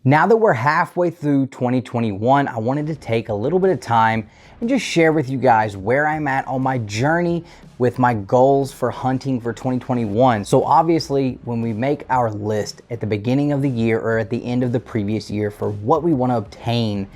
Now that we're halfway through 2021, I wanted to take a little bit of time and just share with you guys where I'm at on my journey with my goals for hunting for 2021. So obviously, when we make our list at the beginning of the year or at the end of the previous year for what we want to obtain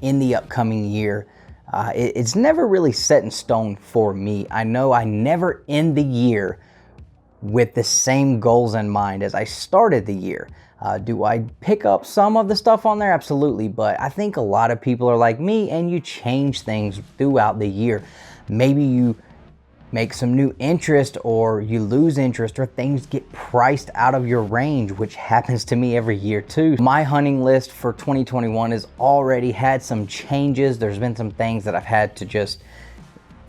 in the upcoming year, it's never really set in stone for me. I know I never end the year with the same goals in mind as I started the year. Do I pick up some of the stuff on there? Absolutely, but I think a lot of people are like me and you change things throughout the year. Maybe you make some new interest or you lose interest or things get priced out of your range, which happens to me every year too. My hunting list for 2021 has already had some changes. There's been some things that I've had to just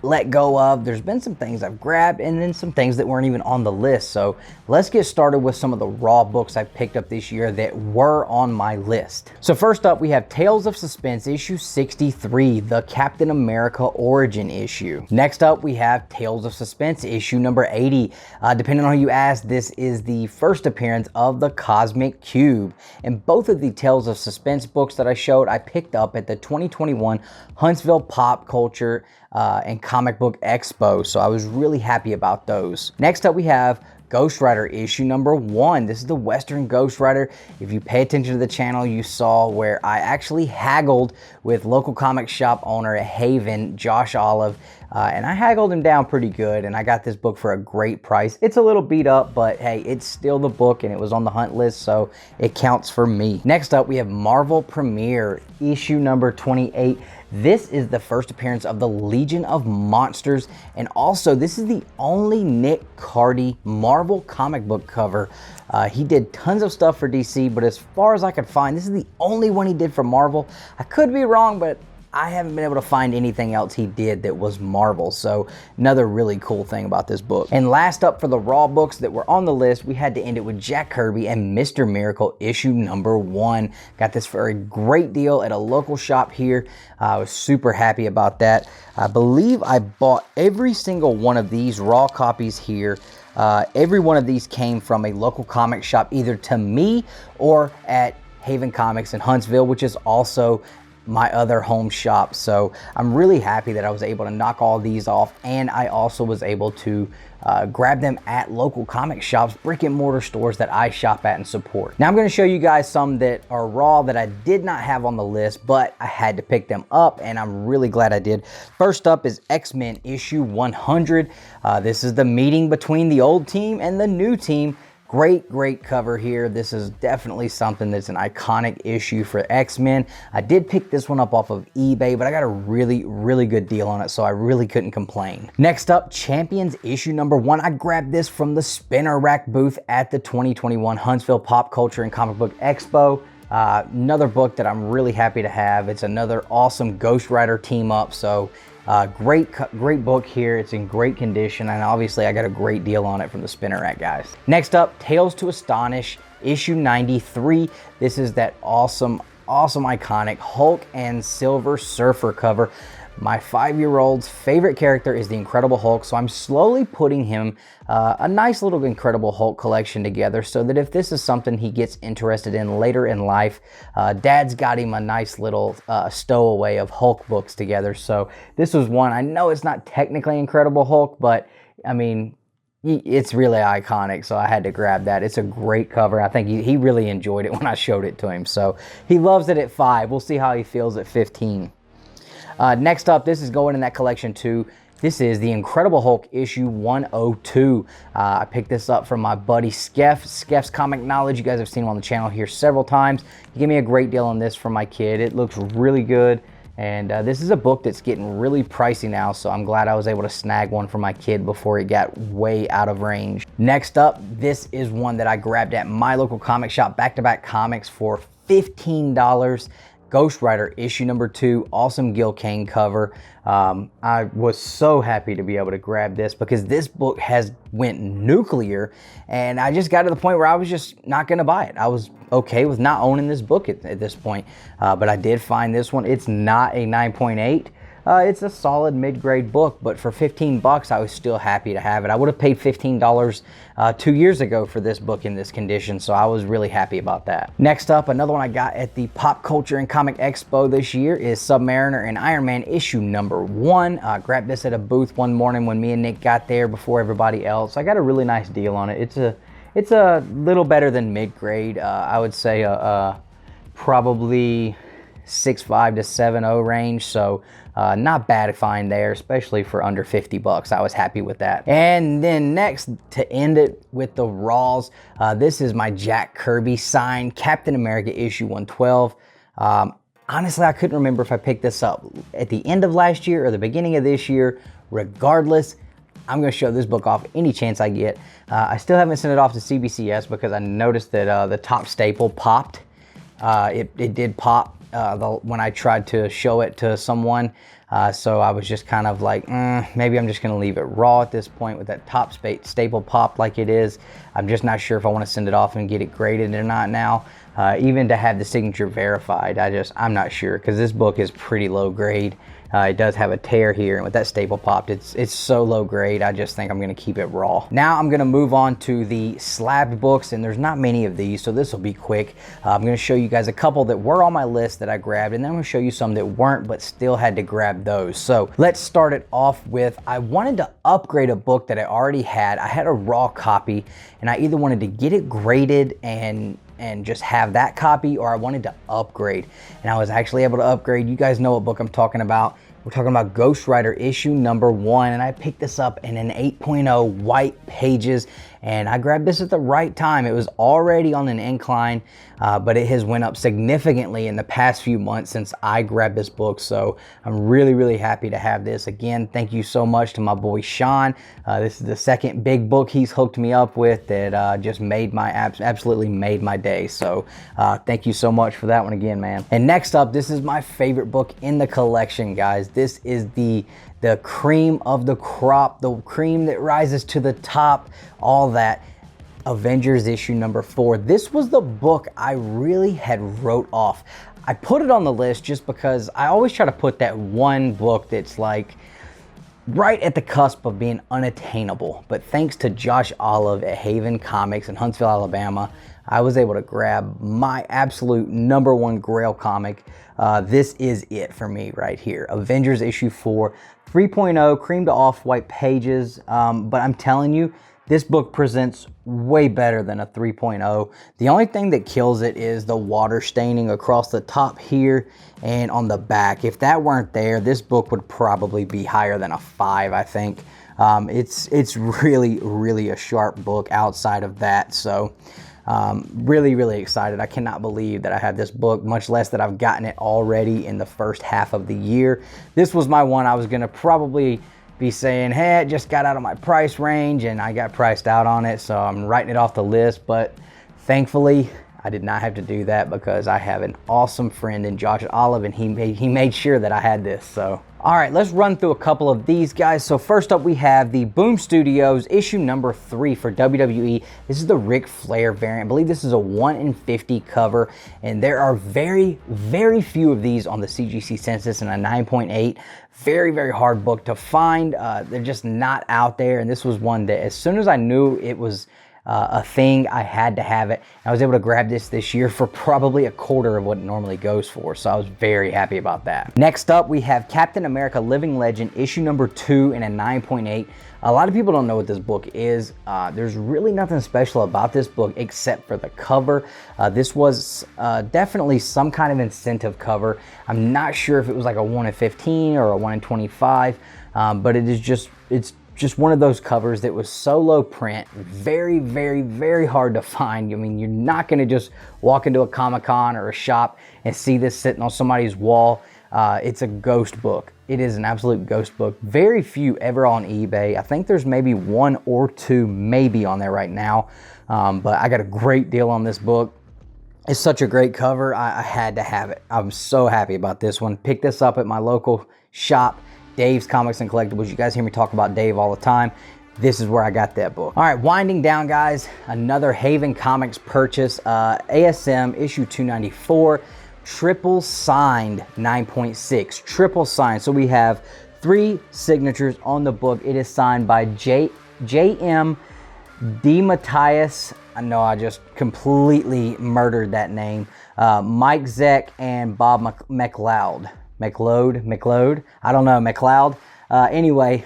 let go of. There's been some things I've grabbed and then some things that weren't even on the list. So let's get started with some of the raw books I picked up this year that were on my list. So first up, we have Tales of Suspense issue 63, the Captain America origin issue. Next up, we have Tales of Suspense issue number 80. Depending on who you ask, this is the first appearance of the Cosmic Cube. And both of the Tales of Suspense books that I showed, I picked up at the 2021 Huntsville Pop Culture and Comic Book Expo, so I was really happy about those. Next up, we have Ghost Rider issue number 1. This is the Western Ghost Rider. If you pay attention to the channel, you saw where I actually haggled with local comic shop owner at Haven, Josh Olive, and I haggled him down pretty good, and I got this book for a great price. It's a little beat up, but hey, it's still the book, and it was on the hunt list, so it counts for me. Next up, we have Marvel Premiere issue number 28. This is the first appearance of the Legion of Monsters, and also this is the only Nick Cardy Marvel comic book cover. He did tons of stuff for DC, but as far as I could find, this is the only one he did for Marvel. I could be wrong, but I haven't been able to find anything else he did that was Marvel, so another really cool thing about this book. And last up for the raw books that were on the list, we had to end it with Jack Kirby and Mr. Miracle issue number 1. Got this for a great deal at a local shop here. I was super happy about that. I believe I bought every single one of these raw copies here. Every one of these came from a local comic shop, either to me or at Haven Comics in Huntsville, which is also my other home shop. So I'm really happy that I was able to knock all these off, and I also was able to grab them at local comic shops, brick and mortar stores that I shop at and support. Now I'm going to show you guys some that are raw that I did not have on the list, but I had to pick them up, and I'm really glad I did. First up is X-Men issue 100. This is the meeting between the old team and the new team. Great cover here. This is definitely something that's an iconic issue for X-Men. I did pick this one up off of eBay, but I got a really good deal on it, so I really couldn't complain. Next up, Champions issue number 1. I grabbed this from the Spinner Rack booth at the 2021 Huntsville Pop Culture and Comic Book Expo. Another book that I'm really happy to have. It's another awesome Ghost Rider team up, so great book here. It's in great condition, and obviously I got a great deal on it from the Spinner Rack guys. Next up, Tales to Astonish issue 93. This is that awesome iconic Hulk and Silver Surfer cover. My 5-year-old's favorite character is the Incredible Hulk, so I'm slowly putting him a nice little Incredible Hulk collection together so that if this is something he gets interested in later in life, Dad's got him a nice little stowaway of Hulk books together. So this was one. I know it's not technically Incredible Hulk, but I mean, it's really iconic, so I had to grab that. It's a great cover. I think he really enjoyed it when I showed it to him, so he loves it at 5. We'll see how he feels at 15. Next up, this is going in that collection too. This is the Incredible Hulk issue 102. I picked this up from my buddy Skeff. Skeff's Comic Knowledge. You guys have seen him on the channel here several times. He gave me a great deal on this for my kid. It looks really good. And this is a book that's getting really pricey now, so I'm glad I was able to snag one for my kid before it got way out of range. Next up, this is one that I grabbed at my local comic shop, Back to Back Comics, for $15. Ghost Rider issue number 2, awesome Gil Kane cover. I was so happy to be able to grab this because this book has went nuclear, and I just got to the point where I was just not going to buy it. I was okay with not owning this book at this point, but I did find this one. It's not a 9.8. it's a solid mid-grade book, but for 15 bucks, I was still happy to have it. I would have paid $15 2 years ago for this book in this condition, so I was really happy about that. Next up, another one I got at the Pop Culture and Comic Expo this year is Submariner and Iron Man issue number 1. I grabbed this at a booth one morning when me and Nick got there before everybody else. I got a really nice deal on it. It's a little better than mid-grade. I would say probably 6.5 to 7.0 range, so not bad find there, especially for under 50 bucks. I was happy with that. And then next, to end it with the raws, this is my Jack Kirby signed Captain America issue 112. Honestly, I couldn't remember if I picked this up at the end of last year or the beginning of this year. Regardless, I'm going to show this book off any chance I get. I still haven't sent it off to CBCS because I noticed that the top staple popped. It did pop when I tried to show it to someone. So I was just kind of like, maybe I'm just going to leave it raw at this point with that top staple popped like it is. I'm just not sure if I want to send it off and get it graded or not now. Even to have the signature verified, I'm not sure, because this book is pretty low grade. It does have a tear here, and with that staple popped, it's so low grade, I just think I'm going to keep it raw. Now I'm going to move on to the Slabbed books, and there's not many of these, so this will be quick. I'm going to show you guys a couple that were on my list that I grabbed, and then I'm going to show you some that weren't but still had to grab those. So let's start it off with, I wanted to upgrade a book that I already had. I had a raw copy, and I either wanted to get it graded and just have that copy, or I wanted to upgrade, and I was actually able to upgrade. You guys know what book I'm talking about. We're talking about Ghost Rider issue number 1, and I picked this up in an 8.0 white pages, and I grabbed this at the right time. It was already on an incline, but it has went up significantly in the past few months since I grabbed this book, so I'm really, really happy to have this. Again, thank you so much to my boy Sean. This is the second big book he's hooked me up with that just made my absolutely made my day, so thank you so much for that one again, man. And next up, this is my favorite book in the collection, guys. This is the cream of the crop, the cream that rises to the top, all that. Avengers issue number 4. This was the book I really had wrote off. I put it on the list just because I always try to put that one book that's like right at the cusp of being unattainable. But thanks to Josh Olive at Haven Comics in Huntsville, Alabama, I was able to grab my absolute number 1 grail comic. This is it for me right here. Avengers issue 4, 3.0, cream to off-white pages. But I'm telling you, this book presents way better than a 3.0. The only thing that kills it is the water staining across the top here and on the back. If that weren't there, this book would probably be higher than a 5, I think. It's really, really a sharp book outside of that. So really, really excited. I cannot believe that I have this book, much less that I've gotten it already in the first half of the year. This was my one I was going to probably be saying, hey, it just got out of my price range, and I got priced out on it, so I'm writing it off the list. But thankfully, I did not have to do that because I have an awesome friend in Josh Olive, and he made sure that I had this. So all right, let's run through a couple of these guys. So first up, we have the Boom Studios issue number 3 for WWE. This is the Ric Flair variant. I believe this is a 1 in 50 cover, and there are very, very few of these on the CGC census and a 9.8. Very, very hard book to find. They're just not out there, and this was one that as soon as I knew it was a thing, I had to have it. I was able to grab this year for probably a quarter of what it normally goes for, so I was very happy about that. Next up, we have Captain America Living Legend issue number 2 in a 9.8. A lot of people don't know what this book is. There's really nothing special about this book except for the cover. This was definitely some kind of incentive cover. I'm not sure if it was like a 1 in 15 or a 1 in 25, but it's just one of those covers that was solo print, very, very, very hard to find. I mean, you're not going to just walk into a Comic-Con or a shop and see this sitting on somebody's wall. It's a ghost book. It is an absolute ghost book. Very few ever on eBay. I think there's maybe 1 or 2 maybe on there right now, but I got a great deal on this book. It's such a great cover. I had to have it. I'm so happy about this one. Picked this up at my local shop, Dave's Comics and Collectibles. You guys hear me talk about Dave all the time. This is where I got that book. All right, winding down, guys. Another Haven Comics purchase. ASM issue 294. triple signed 9.6, triple signed. So we have 3 signatures on the book. It is signed by J.M. DeMatteis. I know I just completely murdered that name. Mike Zeck and Bob McLeod. McLeod? I don't know, McLeod. Anyway,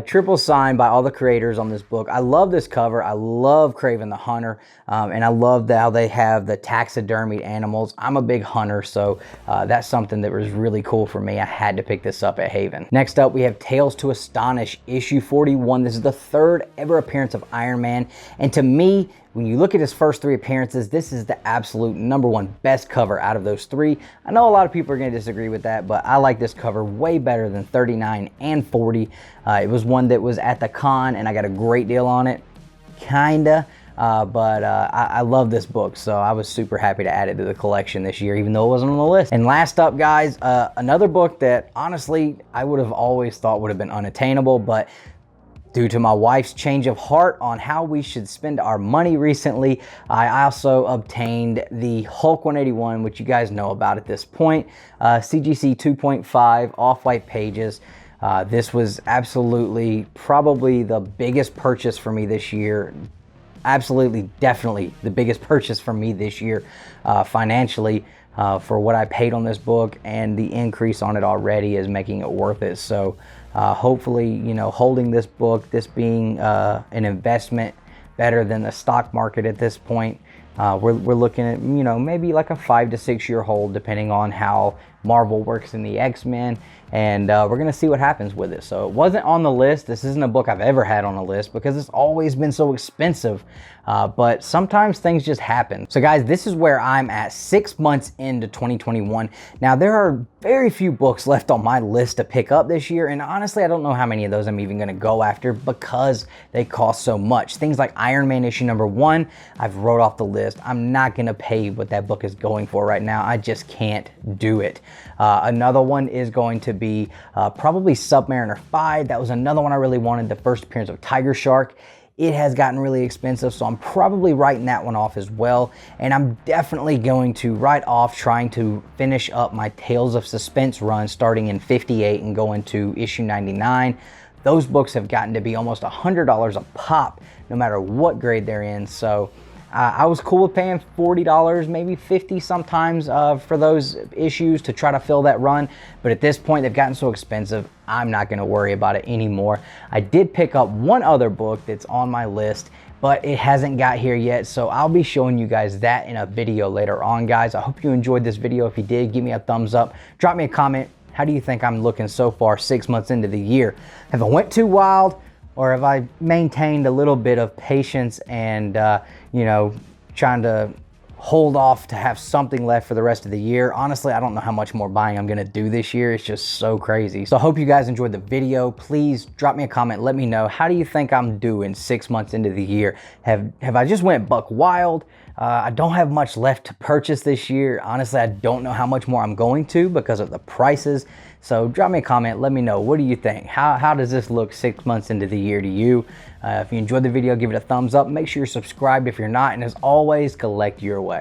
triple signed by all the creators on this book. I love this cover. I love Kraven the Hunter, and I love how they have the taxidermied animals. I'm a big hunter, so that's something that was really cool for me. I had to pick this up at Haven. Next up, we have Tales to Astonish, issue 41. This is the 3rd ever appearance of Iron Man, and to me, when you look at his first 3 appearances, this is the absolute #1 best cover out of those 3. I know a lot of people are going to disagree with that, but I like this cover way better than 39 and 40. It was one that was at the con, and I got a great deal on it, kinda. But I love this book, so I was super happy to add it to the collection this year, even though it wasn't on the list. And last up, guys, another book that honestly I would have always thought would have been unattainable, but due to my wife's change of heart on how we should spend our money recently, I also obtained the Hulk 181, which you guys know about at this point. CGC 2.5 off-white pages. This was absolutely probably the biggest purchase for me this year. Absolutely, definitely the biggest purchase for me this year financially. For what I paid on this book, and the increase on it already is making it worth it. So hopefully, you know, holding this book, this being an investment better than the stock market at this point, we're looking at, you know, maybe like a 5 to 6 year hold, depending on how Marvel works in the X-Men, and we're gonna see what happens with it. So it wasn't on the list. This isn't a book I've ever had on a list because it's always been so expensive, but sometimes things just happen. So guys, this is where I'm at 6 months into 2021. Now there are very few books left on my list to pick up this year, and honestly I don't know how many of those I'm even gonna go after because they cost so much. Things like Iron Man issue _1, I've wrote off the list. I'm not gonna pay what that book is going for right now. I just can't do it. Another one is going to be probably Submariner 5. That was another one I really wanted, the first appearance of Tiger Shark. It has gotten really expensive, so I'm probably writing that one off as well. And I'm definitely going to write off trying to finish up my Tales of Suspense run starting in 58 and going to issue 99. Those books have gotten to be almost $100 a pop, no matter what grade they're in. So I was cool with paying $40, maybe $50 sometimes for those issues to try to fill that run. But at this point, they've gotten so expensive, I'm not going to worry about it anymore. I did pick up one other book that's on my list, but it hasn't got here yet. So I'll be showing you guys that in a video later on, guys. I hope you enjoyed this video. If you did, give me a thumbs up. Drop me a comment. How do you think I'm looking so far 6 months into the year? Have I went too wild? Or have I maintained a little bit of patience and, you know, trying to hold off to have something left for the rest of the year? Honestly, I don't know how much more buying I'm gonna do this year. It's just so crazy. So I hope you guys enjoyed the video. Please drop me a comment. Let me know, how do you think I'm doing 6 months into the year? Have I just went buck wild? I don't have much left to purchase this year. Honestly, I don't know how much more I'm going to because of the prices. So drop me a comment. Let me know. What do you think? How does this look 6 months into the year to you? If you enjoyed the video, give it a thumbs up. Make sure you're subscribed if you're not. And as always, collect your way.